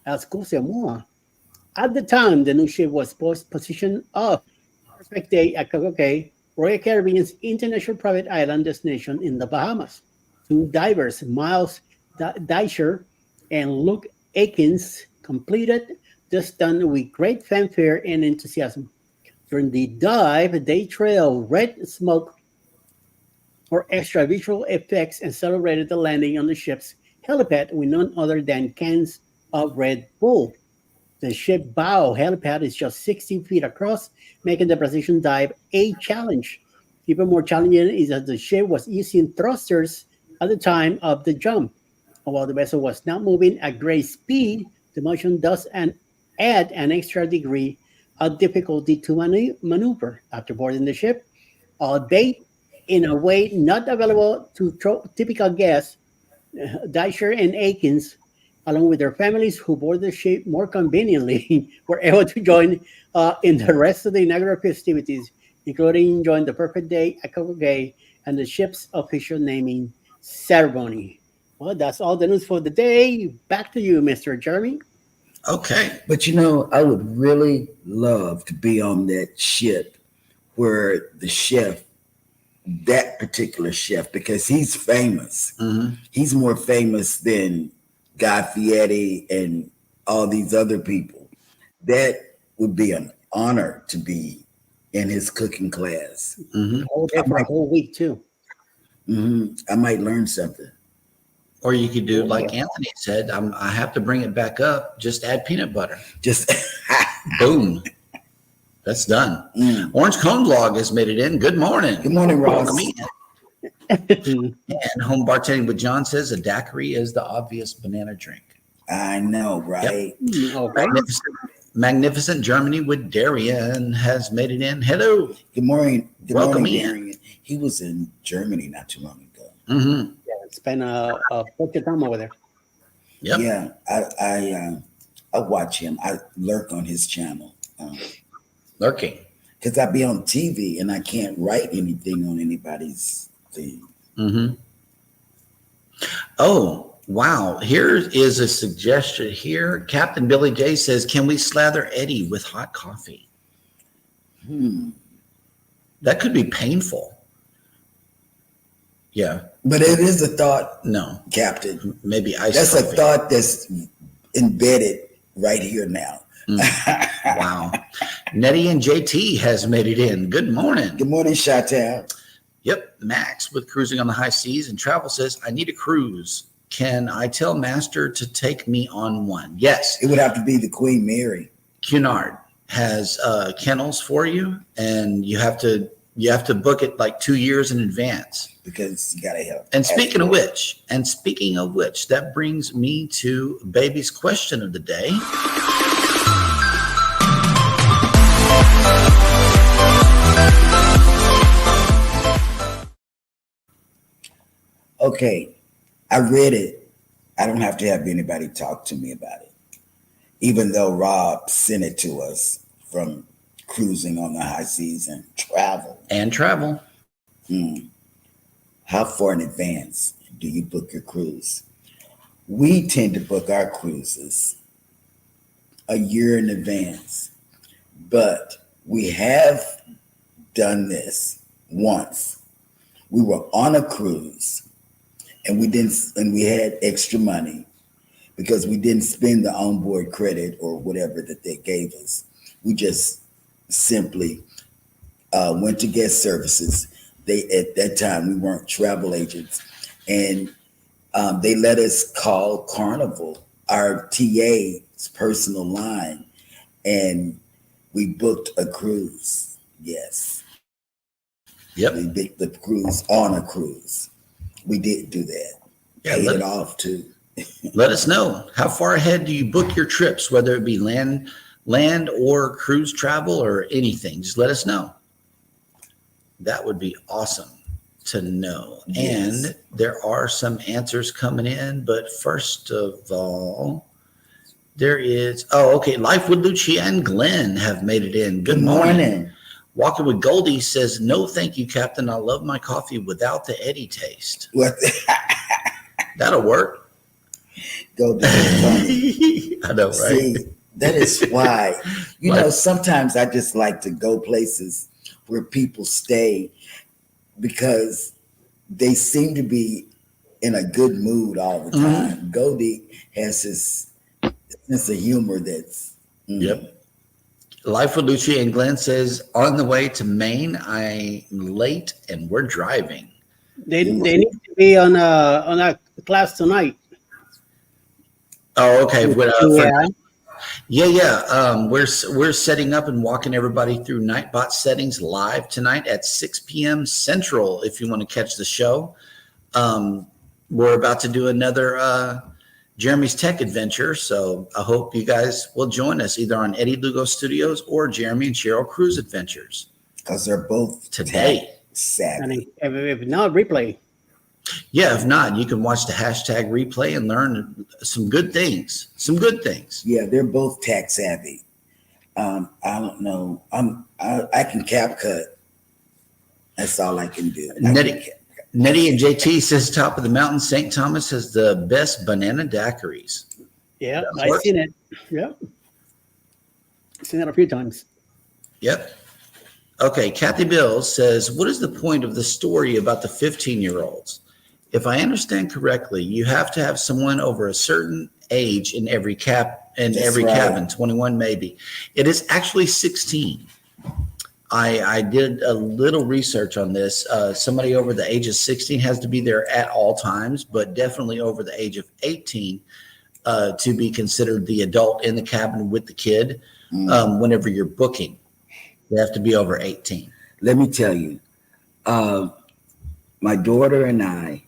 Excusez-moi. At the time, the new ship was positioned off perfect day at Coco Cay, Royal Caribbean's international private island destination in the Bahamas. 2 divers, Miles Deisher and Luke Akins, completed this done with great fanfare and enthusiasm. During the dive, they trailed red smoke for extra visual effects and celebrated the landing on the ship's helipad with none other than cans of Red Bull. The ship bow helipad is just 60 feet across, making the precision dive a challenge. Even more challenging is that the ship was using thrusters at the time of the jump. And while the vessel was not moving at great speed, the motion does add an extra degree of difficulty to maneuver. After boarding the ship, albeit in a way not available to typical guests, Dycher and Aikens, along with their families who boarded the ship more conveniently, were able to join in the rest of the inaugural festivities, including enjoying the perfect day at Coco Gay and the ship's official naming ceremony. Well, that's all the news for the day. Back to you, Mr. Jeremy. Okay. But you know, I would really love to be on that ship where the chef, that particular chef, because he's famous. Mhm. He's more famous than Guy Fieri and all these other people. That would be an honor to be in his cooking class. Mhm. Hold there for a whole week, too. I might learn something. Or you could do like Anthony said, I have to bring it back up. Just add peanut butter. Just Boom. That's done. Orange Cone Vlog has made it in. Good morning. Good morning, Ross. Welcome in. And Home Bartending with John says a daiquiri is the obvious banana drink. I know, right? Okay. Magnificent Germany with Darian has made it in. Hello. Good morning. Good Welcome morning, in. Darian. He was in Germany not too long ago. Mm-hmm. Yeah, spend a bunch of time over there. Yep. Yeah, I watch him. I lurk on his channel Lurking. because I be on TV and I can't write anything on anybody's thing. Mm-hmm. Oh, wow. Here is a suggestion here. Captain Billy J says, can we slather Eddie with hot coffee? That could be painful. Yeah. But it is a thought, No. Captain. Maybe ice That's coffee. a thought that's embedded right here now. Wow. Nettie and JT has made it in. Good morning. Good morning, Chantal. Yep. Max with Cruising on the High Seas and Travel says, I need a cruise. Can I tell Master to take me on one? Yes. It would have to be the Queen Mary. Cunard has kennels for you, and you have to book it like 2 years in advance. Because you gotta help. And speaking of which, that brings me to baby's question of the day. Okay, I read it. I don't have to have anybody talk to me about it. Even though Rob sent it to us from Cruising on the High Seas and Travel. How far in advance do you book your cruise? We tend to book our cruises a year in advance, but we have done this once. We were on a cruise and we had extra money because we didn't spend the onboard credit or whatever that they gave us. We just simply went to guest services. At that time, we weren't travel agents, and they let us call Carnival, our TA's personal line, and we booked a cruise. Yes. Yep. We booked the cruise on a cruise. We did do that. Yeah, Paid it off too. Let us know. How far ahead do you book your trips, whether it be land or cruise travel or anything? Just let us know. That would be awesome to know. Yes. And there are some answers coming in, but first of all, there is, Life with Lucia and Glenn have made it in. Good morning. Walking with Goldie says, no, thank you, Captain. I love my coffee without the Eddie taste. What? That'll work. Go to funny. I know, right? See, that is why, sometimes I just like to go places where people stay because they seem to be in a good mood all the time. Goldie has this sense of humor that's Yep. Life with Lucia and Glenn says, on the way to Maine, I'm late and we're driving. They need to be on a class tonight. Oh, okay. Yeah. We're setting up and walking everybody through Nightbot settings live tonight at 6 p.m. Central. If you want to catch the show, we're about to do another Jeremy's Tech Adventure. So I hope you guys will join us either on Eddie Lugo Studios or Jeremy and Sheryl Cruise Adventures. Because they're both today. Savvy. And if not, replay. Yeah, if not, you can watch the hashtag replay and learn some good things. Yeah, they're both tech savvy. I don't know. I can CapCut. That's all I can do. Nettie and JT says top of the mountain, St. Thomas has the best banana daiquiris. Yeah, I've seen it. Yeah. I've seen it a few times. Yep. Okay, Kathy Bills says, what is the point of the story about the 15-year-olds? If I understand correctly, you have to have someone over a certain age in every cabin, 21 maybe. It is actually 16. I did a little research on this. Somebody over the age of 16 has to be there at all times, but definitely over the age of 18 to be considered the adult in the cabin with the kid. Whenever you're booking, they have to be over 18. Let me tell you, my daughter and I,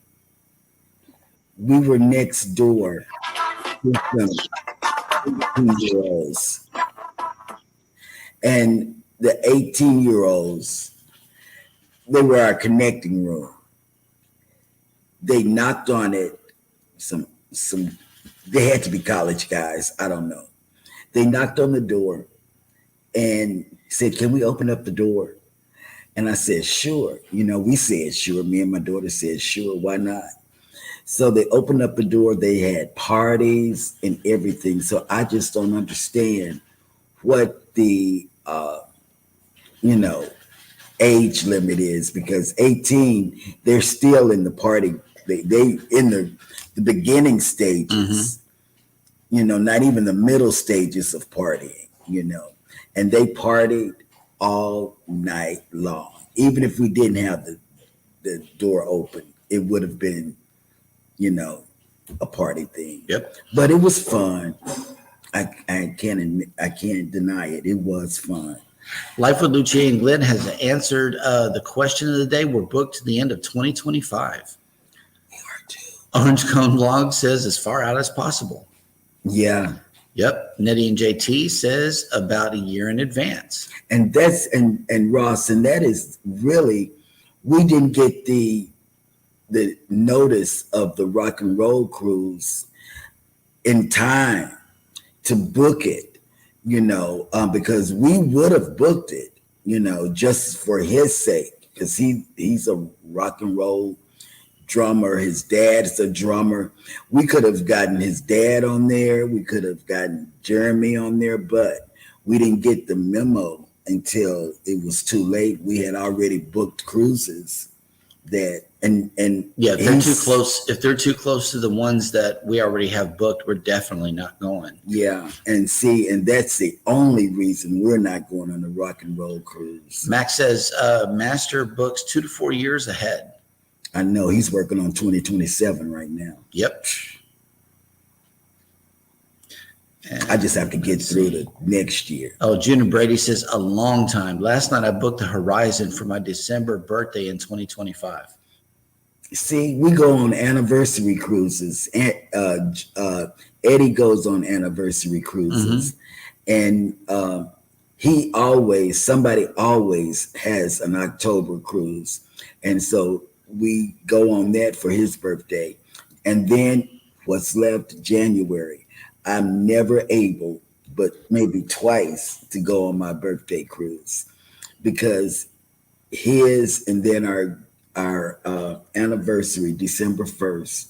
we were next door to some 18-year-olds. And the 18-year-olds, they were our connecting room. They knocked on it. They had to be college guys. I don't know. They knocked on the door and said, can we open up the door? And I said, sure. We said, sure. Me and my daughter said, sure. Why not? So they opened up the door. They had parties and everything. So I just don't understand what the, age limit is, because 18, they're still in the party. They in the beginning stages, not even the middle stages of partying, and they partied all night long. Even if we didn't have the door open, it would have been, a party thing. Yep. But it was fun. I can't deny it. It was fun. Life with Lucia and Glenn has answered the question of the day. We're booked to the end of 2025. We are too. Orange Cone Blog says as far out as possible. Yeah. Yep. Nettie and JT says about a year in advance. And that's and Ross, and that is really, we didn't get the notice of the rock and roll cruise in time to book it, because we would have booked it, just for his sake, because he's a rock and roll drummer. His dad's a drummer. We could have gotten his dad on there. We could have gotten Jeremy on there, but we didn't get the memo until it was too late. We had already booked cruises that, and yeah, if they're too close to the ones that we already have booked, we're definitely not going. Yeah, and that's the only reason we're not going on the rock and roll cruise. Max says Master books 2 to 4 years ahead. I know he's working on 2027 right now. Yep. And I just have to get through the next year. Oh, June Brady says a long time. Last night I booked the Horizon for my December birthday in 2025. See, we go on anniversary cruises. And Eddie goes on anniversary cruises, and somebody always has an October cruise, and so we go on that for his birthday, and then what's left, January. I'm never able, but maybe twice, to go on my birthday cruise, because his and then our anniversary, December 1st.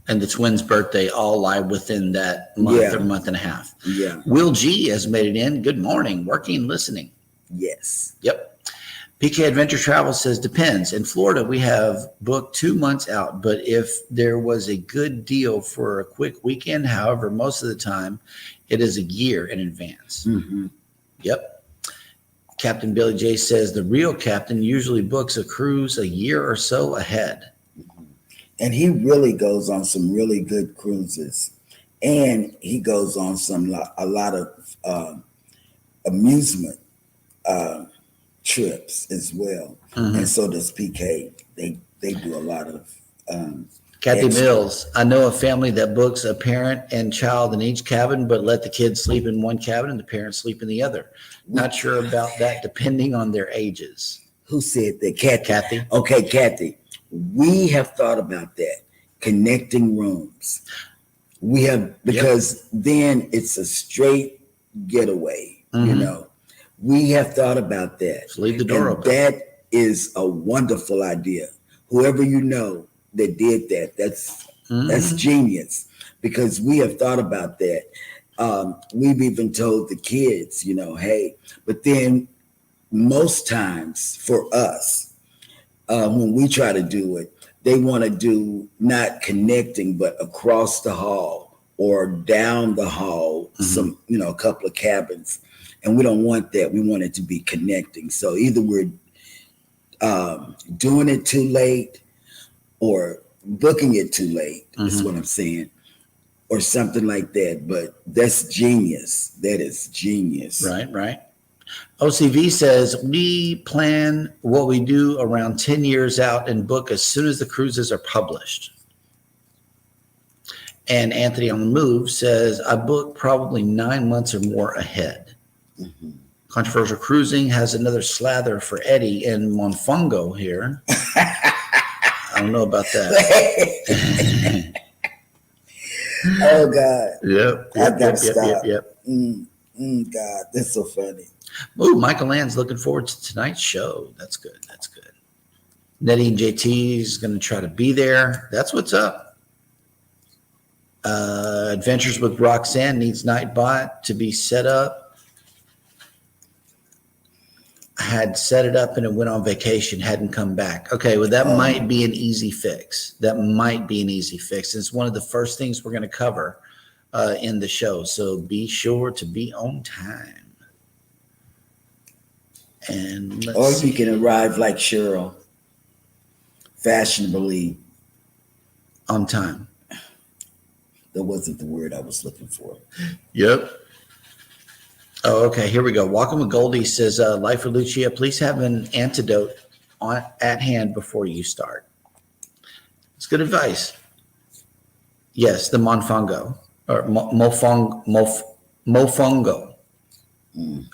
And the twins' birthday all lie within that month or month and a half. Yeah. Will G has made it in. Good morning. Working, listening. Yes. Yep. PK Adventure Travel says, depends. In Florida, we have booked 2 months out, but if there was a good deal for a quick weekend, however, most of the time It is a year in advance. Mhm. Yep. Captain Billy J says the real captain usually books a cruise a year or so ahead. And he really goes on some really good cruises, and he goes on a lot of amusement trips as well. Mhm. And so does PK. They do a lot of Kathy extra. Mills, I know a family that books a parent and child in each cabin, but let the kids sleep in one cabin and the parents sleep in the other. Not sure about that depending on their ages. Who said that? Kathy. Kathy? Okay, Kathy. We have thought about that. Connecting rooms. We have, because then it's a straight getaway, you know. We have thought about that. Just leave the door And open. that is a wonderful idea. Whoever you know that did that, that's genius, because we have thought about that. We've even told the kids, you know, hey, but then most times for us, when we try to do it, they want to do not connecting, but across the hall or down the hall, some, you know, a couple of cabins. And we don't want that. We want it to be connecting. So either we're doing it too late or booking it too late, is what I'm saying, or something like that. But that's genius. That is genius. Right. OCV says we plan what we do around 10 years out and book as soon as the cruises are published. And Anthony on the Move says I book probably 9 months or more ahead. Controversial Cruising has another slather for Eddie in Monfongo here. I don't know about that. Oh God. Yep. I gotta stop. Yep. God, that's so funny. Ooh, Michael Land's looking forward to tonight's show. That's good. Nettie and JT is going to try to be there. That's what's up. Adventures with Roxanne needs Nightbot to be set up. I had set it up and it went on vacation, hadn't come back. Okay, well, that might be an easy fix. It's one of the first things we're going to cover in the show. So be sure to be on time. And Or you can arrive like Cheryl, fashionably. On time. That wasn't the word I was looking for. Yep. Oh, okay. Here we go. Walking with Goldie says, Life for Lucia, please have an antidote at hand before you start. It's good advice. Yes, the Monfongo or Mofongo.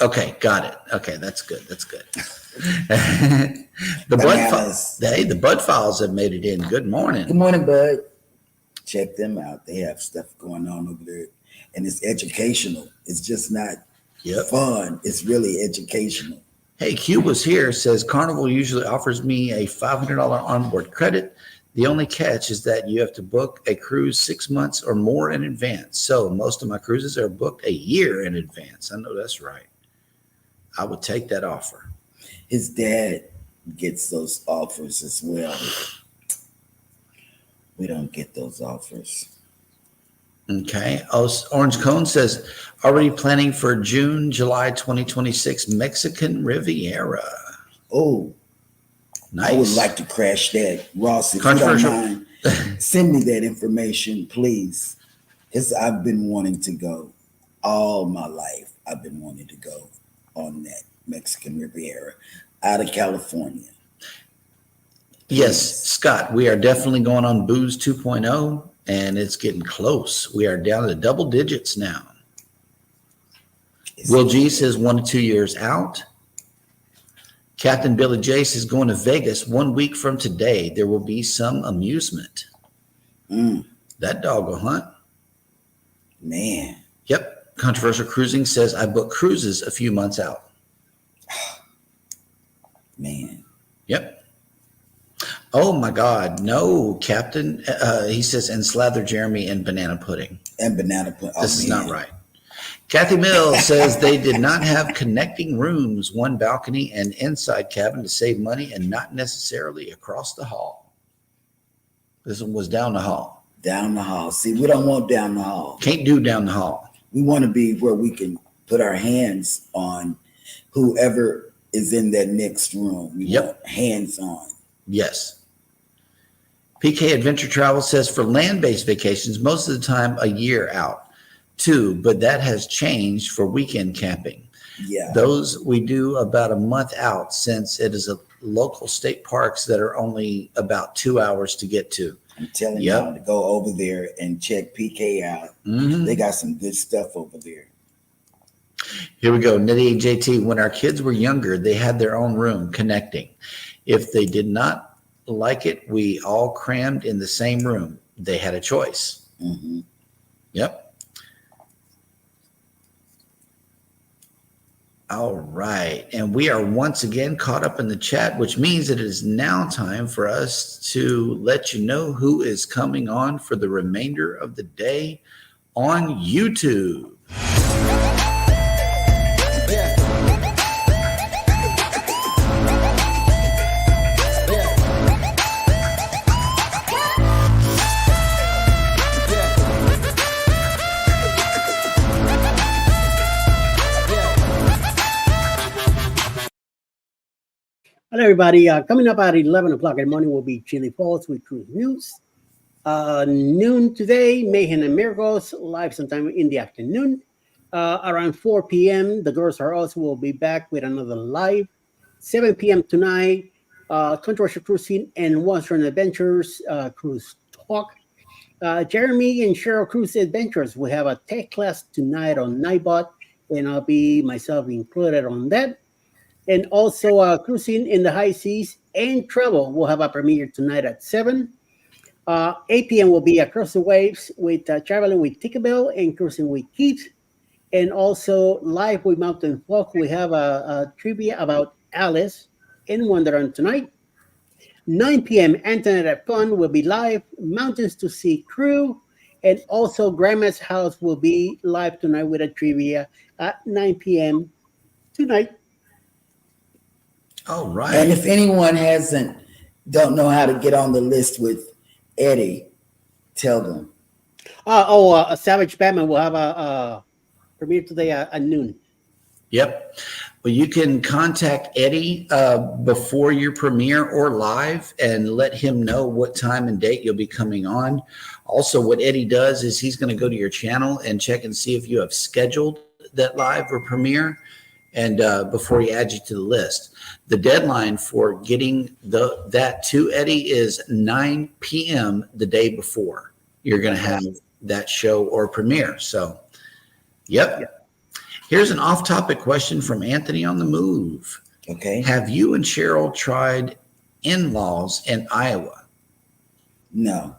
Okay, got it. Okay, that's good. The Bud Files have made it in. Good morning. Good morning, Bud. Check them out. They have stuff going on over there, and it's educational. It's just not fun. It's really educational. Hey, Q was here, says Carnival usually offers me a $500 onboard credit. The only catch is that you have to book a cruise 6 months or more in advance. So most of my cruises are booked a year in advance. I know that's right. I would take that offer. His dad gets those offers as well. We don't get those offers. Okay. Orange Cone says, already planning for June, July 2026 Mexican Riviera. Oh, nice. I would like to crash that. Ross, if you don't mind, send me that information, please. Because I've been wanting to go all my life. I've been wanting to go on that Mexican Riviera out of California. Yes, Scott, we are definitely going on Booze 2.0, and it's getting close. We are down to double digits now. Will G says 1 to 2 years out. Captain Billy J says going to Vegas 1 week from today. There will be some amusement. That dog will hunt. Man. Yep. Controversial Cruising says I book cruises a few months out. Man. Yep. Oh my God, no, Captain. He says, and slather Jeremy in banana pudding. And banana pudding. This is not right. Kathy Mills says they did not have connecting rooms, one balcony and inside cabin to save money and not necessarily across the hall. This one was down the hall. Down the hall. See, we don't want down the hall. Can't do down the hall. We want to be where we can put our hands on whoever is in that next room. We want hands on. Yes. PK Adventure Travel says for land-based vacations, most of the time a year out too, but that has changed for weekend camping. Yeah. Those we do about a month out since it is a local state parks that are only about 2 hours to get to. I'm telling y'all to go over there and check PK out. They got some good stuff over there. Here we go. Nitty JT, when our kids were younger, they had their own room connecting. If they did not like it, we all crammed in the same room. They had a choice. Yep. All right. And we are once again caught up in the chat, which means that it is now time for us to let you know who is coming on for the remainder of the day on YouTube. Hello, everybody. Coming up at 11 o'clock in the morning will be Chili Falls with Cruise News. Noon today, Mayhem and Miracles, live sometime in the afternoon. Around 4 p.m., the Girls Are Us will be back with another live. 7 p.m. tonight, Controversial Cruising and Western Adventures Cruise Talk. Jeremy and Sheryl Cruise Adventures will have a tech class tonight on Nightbot, and I'll be myself included on that. And also Cruising in the High Seas and Travel will have a premiere tonight at 7. 8 p.m. will be Across the Waves with Traveling with Tinkerbell and Cruising with Keith. And also Live with Mountain Folk, we have a trivia about Alice in Wonderland tonight. 9 p.m. Antoinette at Fun will be live. Mountains to Sea crew. And also Grandma's House will be live tonight with a trivia at 9 p.m. tonight. All right. And if anyone don't know how to get on the list with Eddie, tell them. Savage Batman will have a premiere today at noon. Yep. Well, you can contact Eddie before your premiere or live and let him know what time and date you'll be coming on. Also, what Eddie does is he's going to go to your channel and check and see if you have scheduled that live or premiere, and before he adds you to the list. The deadline for getting that to Eddie is 9 p.m. the day before you're going to have that show or premiere. So, yep. Here's an off-topic question from Anthony on the Move. Okay. Have you and Sheryl tried in-laws in Iowa? No.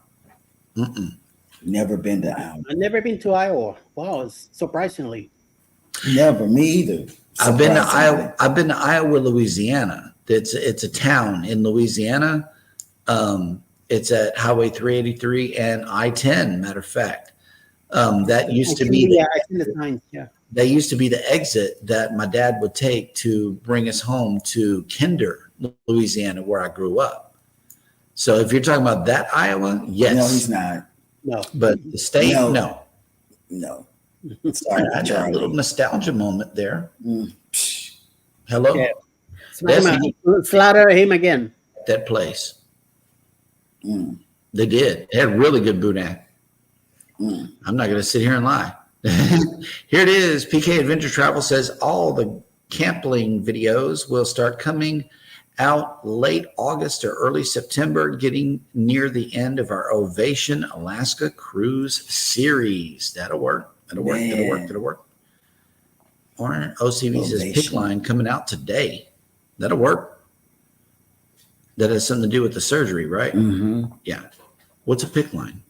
Never been to Iowa. I've never been to Iowa. Wow, surprisingly. Never. Me either. I've been to Iowa. I've been to Iowa, Louisiana. It's a town in Louisiana. It's at Highway 383 and I-10. Matter of fact, that used to be that used to be the exit that my dad would take to bring us home to Kinder, Louisiana, where I grew up. So if you're talking about that Iowa, yes. No, he's not. No, but the state, no. Sorry, I got a little nostalgia moment there. Psh. Hello. Yeah. Slaughter him again. That place. They did. They had really good boudin. I'm not going to sit here and lie. Here it is. PK Adventure Travel says all the camping videos will start coming out late August or early September, getting near the end of our Ovation Alaska Cruise series. That'll work. That'll work. Or OCV says pick line coming out today. That'll work. That has something to do with the surgery, right? Yeah. What's a pick line?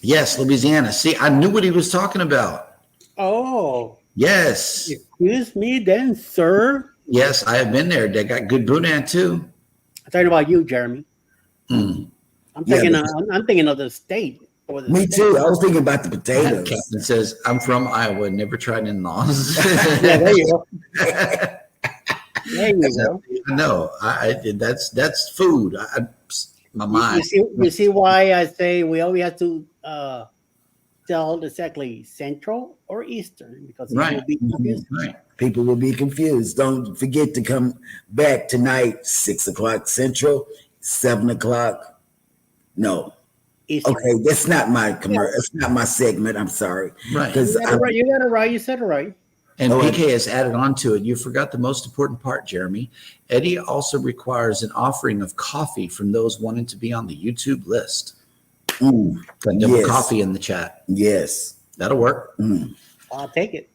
Yes, Louisiana. See, I knew what he was talking about. Oh. Yes. Excuse me then, sir. Yes, I have been there. They got good boudin too. I'm talking about you, Jeremy. I'm thinking of the state. Me too. I was thinking about the potatoes. Captain says, I'm from Iowa, never tried in-laws. Yeah, there you go. There you go. No, that's food. My mind. You see why I say we always have to tell exactly Central or Eastern because it Right. will be confusing. Right. People will be confused. Don't forget to come back tonight, 6 o'clock Central, 7 o'clock. No. Eastern. Okay, that's not my commercial. It's not my segment. I'm sorry. Right. Because You got it right. You got it right. You said it right. And Oh, PK has added on to it. You forgot the most important part, Jeremy. Eddie also requires an offering of coffee from those wanting to be on the YouTube list. Like double yes. coffee in the chat. Yes. That'll work. I'll take it.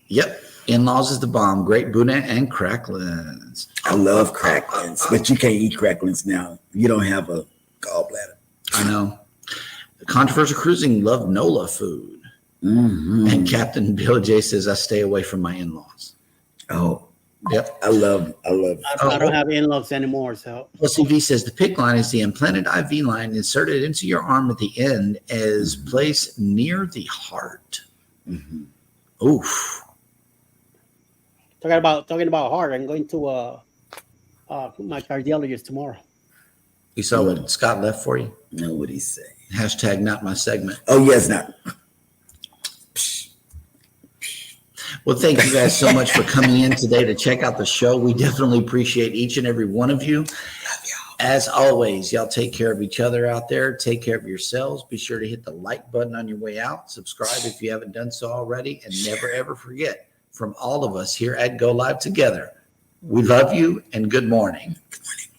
Yep. In-laws is the bomb. Great boudin and cracklins. I love cracklins, but you can't eat cracklins now. You don't have a gallbladder. I know. Controversial Cruising love NOLA food. And Captain Bill J says, I stay away from my in-laws. Oh, Yep. I love. I don't have in-laws anymore. So LCV says the PICC line is the implanted IV line inserted into your arm at the end as placed near the heart. Oof. talking about heart. I'm going to my cardiologist tomorrow. You saw what Scott left for you? Know what he's saying. Hashtag not my segment. Oh yes, not. Well, thank you guys so much for coming in today to check out the show. We definitely appreciate each and every one of you. As always, y'all take care of each other out there. Take care of yourselves. Be sure to hit the like button on your way out. Subscribe if you haven't done so already. And never, ever forget, from all of us here at Go Live Together, we love you and good morning. Good morning.